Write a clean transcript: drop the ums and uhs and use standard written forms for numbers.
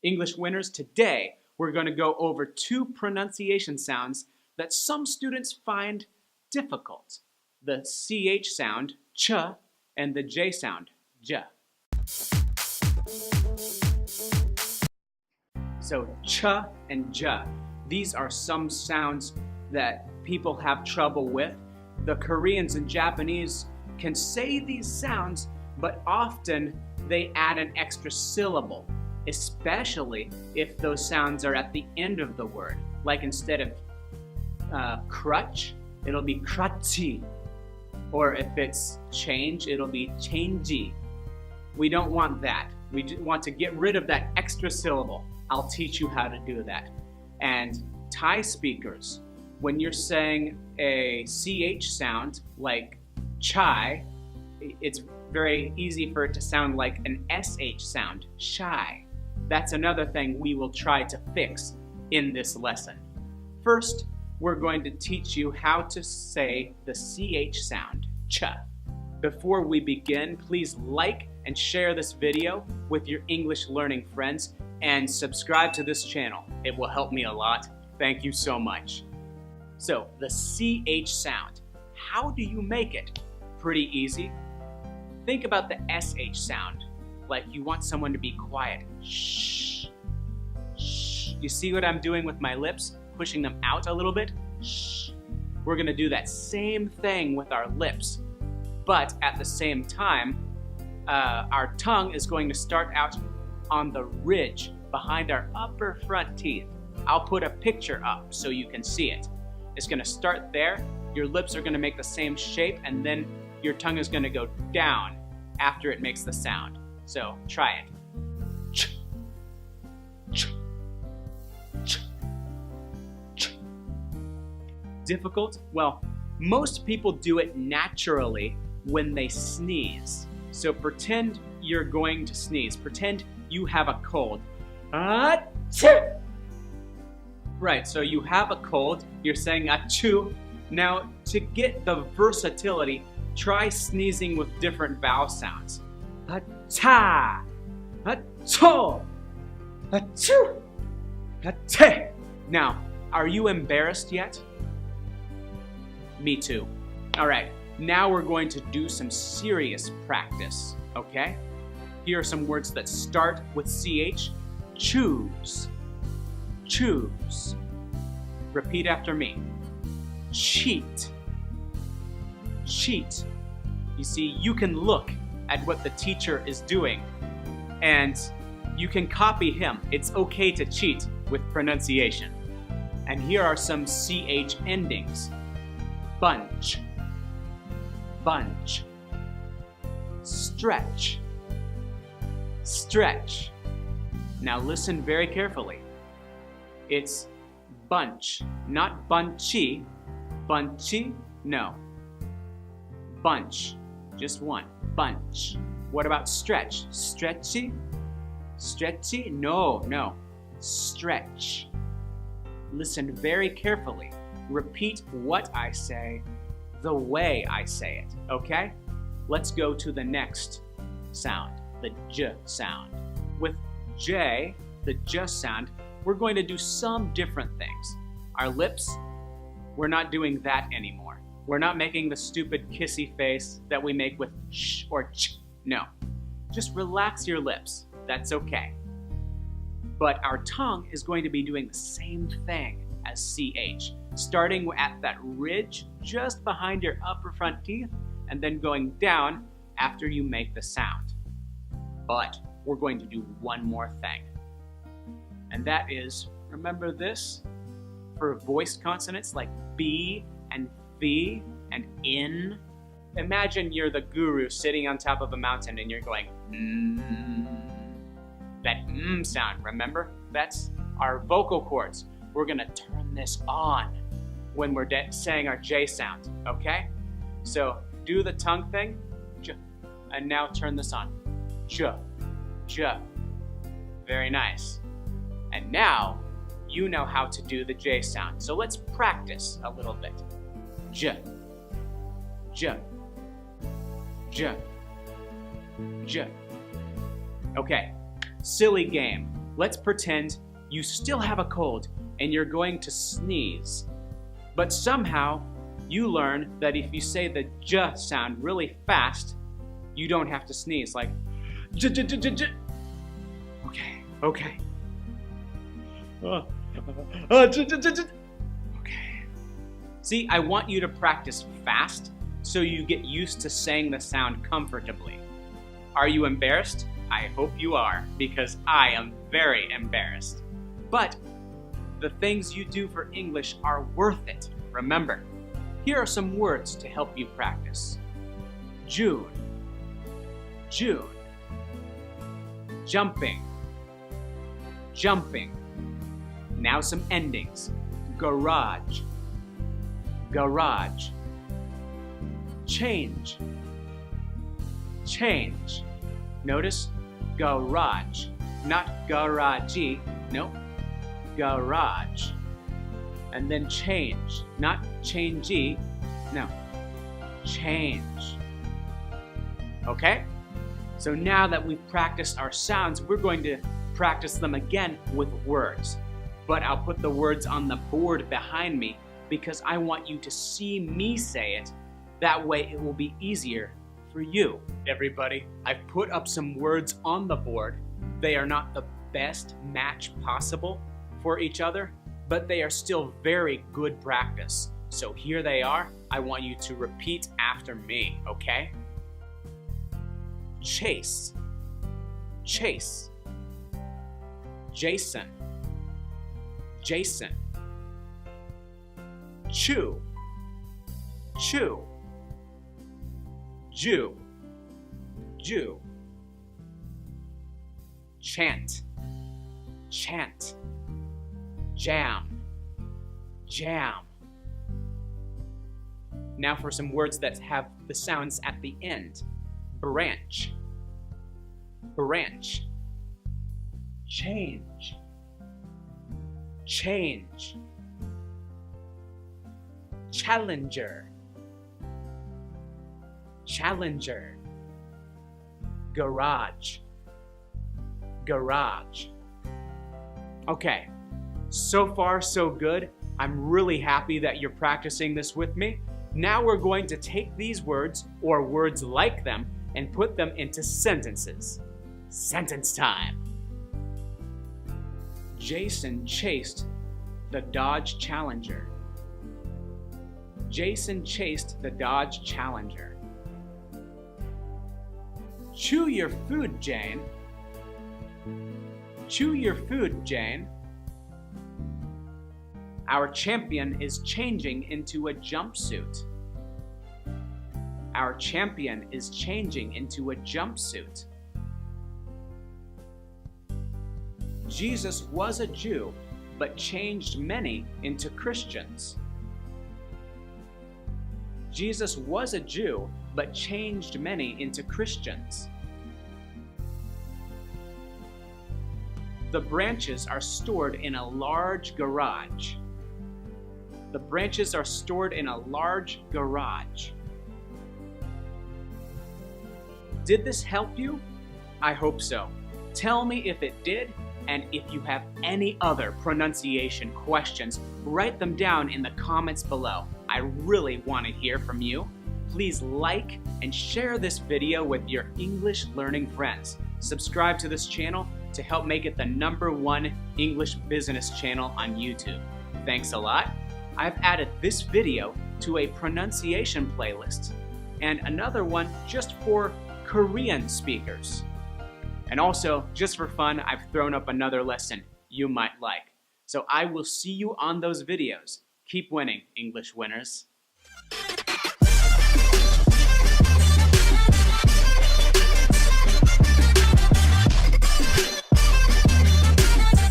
English winners, today we're going to go over two pronunciation sounds that some students find difficult. The CH sound, ch, and the J sound, j. So ch and j, these are some sounds that people have trouble with. The Koreans and Japanese can say these sounds, but often they add an extra syllable, especially if those sounds are at the end of the word. Like instead of crutch, it'll be crutchy. Or if it's change, it'll be changey. We don't want that. We want to get rid of that extra syllable. I'll teach you how to do that. And Thai speakers, when you're saying a CH sound like chai, it's very easy for it to sound like an SH sound, shy. That's another thing we will try to fix in this lesson. First, we're going to teach you how to say the CH sound, ch. Before we begin, please like and share this video with your English learning friends and subscribe to this channel. It will help me a lot. Thank you so much. So, the CH sound, how do you make it? Pretty easy. Think about the SH sound, like you want someone to be quiet. Shh. Shh. You see what I'm doing with my lips? Pushing them out a little bit? Shh. We're gonna do that same thing with our lips, but at the same time, our tongue is going to start out on the ridge behind our upper front teeth. I'll put a picture up so you can see it. It's gonna start there, your lips are gonna make the same shape, and then your tongue is gonna go down after it makes the sound. So try it. Ch, ch, ch, ch. Difficult? Well, most people do it naturally when they sneeze. So pretend you're going to sneeze. Pretend you have a cold. Achoo! Right, so you have a cold, you're saying achoo. Now, to get the versatility, try sneezing with different vowel sounds. Ha-cha, ha-cho, ha-choo, ha-te. Now, are you embarrassed yet? Me too. All right, now we're going to do some serious practice, okay? Here are some words that start with CH. Choose, choose. Repeat after me. Cheat, cheat. You see, you can look at what the teacher is doing and you can copy him. It's okay to cheat with pronunciation. And here are some CH endings. Bunch, bunch. Stretch, stretch. Now listen very carefully. It's bunch, not bunchy. Bunchy? No. Bunch. Just one. Bunch. What about stretch? Stretchy? Stretchy? No, no. Stretch. Listen very carefully. Repeat what I say the way I say it, okay? Let's go to the next sound, the J sound. With J, the J sound, we're going to do some different things. Our lips, we're not doing that anymore. We're not making the stupid kissy face that we make with sh or ch. No. Just relax your lips. That's okay. But our tongue is going to be doing the same thing as CH, starting at that ridge just behind your upper front teeth and then going down after you make the sound. But we're going to do one more thing. And that is, remember this? For voiced consonants like B and V and in. Imagine you're the guru sitting on top of a mountain and you're going, that sound, remember? That's our vocal cords. We're gonna turn this on when we're saying our J sound, okay? So do the tongue thing, J, and now turn this on. J, J. Very nice. And now you know how to do the J sound. So let's practice a little bit. J, J, J, J. Okay, silly game. let's pretend you still have a cold and you're going to sneeze. But somehow you learn that if you say the j sound really fast, you don't have to sneeze, like j j j j j. Okay, okay. J j j j. Okay. See, I want you to practice fast so you get used to saying the sound comfortably. Are you embarrassed? I hope you are, because I am very embarrassed. But the things you do for English are worth it. Remember, here are some words to help you practice. June, June. Jumping, jumping. Now some endings. Garage, garage. Change, change. Notice garage, not garagee, no, garage. And then change, not changey, no, change. Okay? So now that we've practiced our sounds, we're going to practice them again with words. But I'll put the words on the board behind me because I want you to see me say it. That way it will be easier for you. Everybody, I've put up some words on the board. They are not the best match possible for each other, but they are still very good practice. So here they are. I want you to repeat after me, okay? Chase, chase. Jason, Jason. Chew, chew. Jew, Jew. Chant, chant. Jam, jam. Now for some words that have the sounds at the end. Branch, branch. Change, change. Challenger, challenger. Garage, garage. Okay, so far so good. I'm really happy that you're practicing this with me. Now we're going to take these words, or words like them, and put them into sentences. Sentence time. Jason chased the Dodge Challenger. Jason chased the Dodge Challenger. Chew your food, Jane. Chew your food, Jane. Our champion is changing into a jumpsuit. Our champion is changing into a jumpsuit. Jesus was a Jew, but changed many into Christians. Jesus was a Jew, but changed many into Christians. The branches are stored in a large garage. The branches are stored in a large garage. Did this help you? I hope so. Tell me if it did, and if you have any other pronunciation questions, write them down in the comments below. I really want to hear from you. Please like and share this video with your English learning friends. Subscribe to this channel to help make it the #1 English business channel on YouTube. Thanks a lot. I've added this video to a pronunciation playlist and another one just for Korean speakers. And also, just for fun, I've thrown up another lesson you might like. So I will see you on those videos. Keep winning, English winners.